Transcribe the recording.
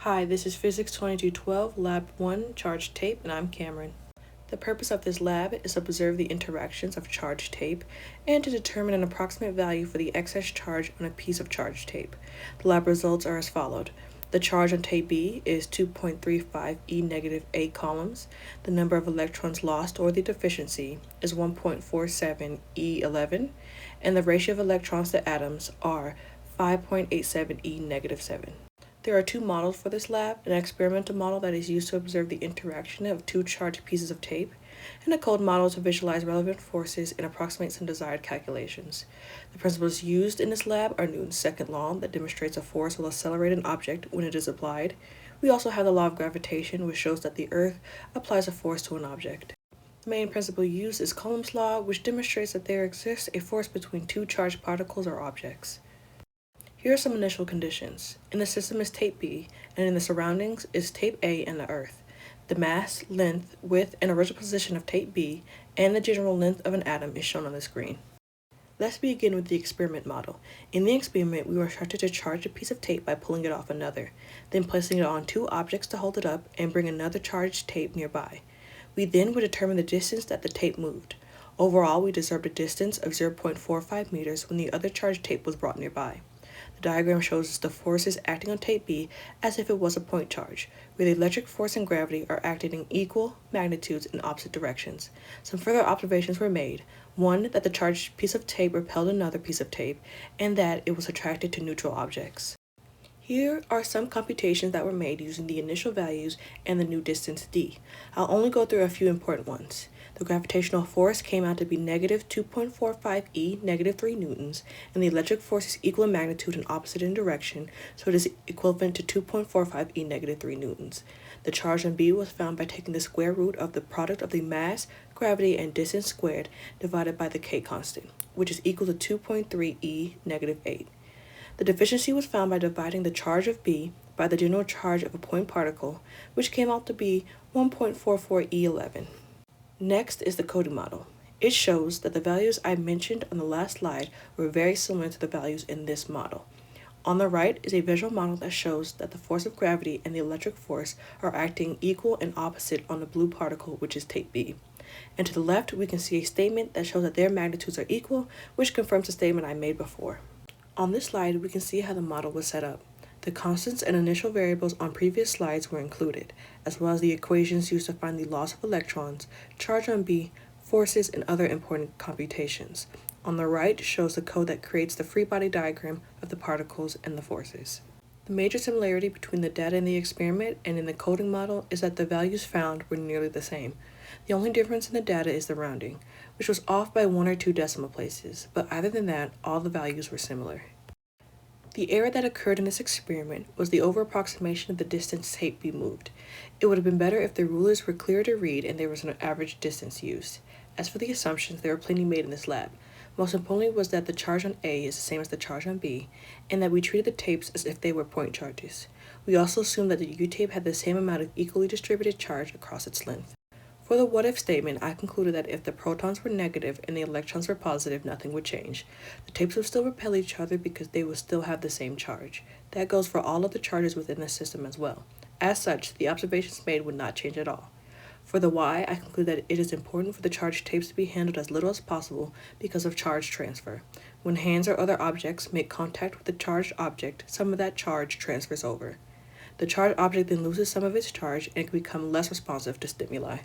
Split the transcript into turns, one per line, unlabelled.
Hi, this is Physics 2212, Lab 1, Charged Tape, and I'm Cameron. The purpose of this lab is to observe the interactions of charged tape and to determine an approximate value for the excess charge on a piece of charged tape. The lab results are as followed. The charge on tape B is 2.35 E negative 8 coulombs. The number of electrons lost, or the deficiency, is 1.47 E11, and the ratio of electrons to atoms are 5.87 E negative 7. There are two models for this lab, an experimental model that is used to observe the interaction of two charged pieces of tape, and a code model to visualize relevant forces and approximate some desired calculations. The principles used in this lab are Newton's second law that demonstrates a force will accelerate an object when it is applied. We also have the law of gravitation, which shows that the Earth applies a force to an object. The main principle used is Coulomb's law, which demonstrates that there exists a force between two charged particles or objects. Here are some initial conditions. In the system is tape B, and in the surroundings is tape A and the Earth. The mass, length, width, and original position of tape B and the general length of an atom is shown on the screen. Let's begin with the experiment model. In the experiment, we were instructed to charge a piece of tape by pulling it off another, then placing it on two objects to hold it up and bring another charged tape nearby. We then would determine the distance that the tape moved. Overall, we observed a distance of 0.45 meters when the other charged tape was brought nearby. The diagram shows the forces acting on tape B as if it was a point charge, where the electric force and gravity are acting in equal magnitudes in opposite directions. Some further observations were made. One, that the charged piece of tape repelled another piece of tape, and that it was attracted to neutral objects. Here are some computations that were made using the initial values and the new distance d. I'll only go through a few important ones. The gravitational force came out to be negative 2.45 E, negative 3 newtons, and the electric force is equal in magnitude and opposite in direction, so it is equivalent to 2.45 E, negative 3 newtons. The charge on B was found by taking the square root of the product of the mass, gravity, and distance squared divided by the K constant, which is equal to 2.3 E, negative 8. The deficiency was found by dividing the charge of B by the general charge of a point particle, which came out to be 1.44 E11. Next is the coding model. It shows that the values I mentioned on the last slide were very similar to the values in this model. On the right is a visual model that shows that the force of gravity and the electric force are acting equal and opposite on the blue particle, which is tape B. And to the left, we can see a statement that shows that their magnitudes are equal, which confirms the statement I made before. On this slide, we can see how the model was set up. The constants and initial variables on previous slides were included, as well as the equations used to find the loss of electrons, charge on B, forces, and other important computations. On the right shows the code that creates the free body diagram of the particles and the forces. The major similarity between the data in the experiment and in the coding model is that the values found were nearly the same. The only difference in the data is the rounding, which was off by 1 or 2 decimal places, but other than that, all the values were similar. The error that occurred in this experiment was the over-approximation of the distance tape B moved. It would have been better if the rulers were clear to read and there was an average distance used. As for the assumptions, there were plenty made in this lab. Most importantly was that the charge on A is the same as the charge on B, and that we treated the tapes as if they were point charges. We also assumed that the U-tape had the same amount of equally distributed charge across its length. For the what-if statement, I concluded that if the protons were negative and the electrons were positive, nothing would change. The tapes would still repel each other because they would still have the same charge. That goes for all of the charges within the system as well. As such, the observations made would not change at all. For the why, I conclude that it is important for the charged tapes to be handled as little as possible because of charge transfer. When hands or other objects make contact with the charged object, some of that charge transfers over. The charged object then loses some of its charge and can become less responsive to stimuli.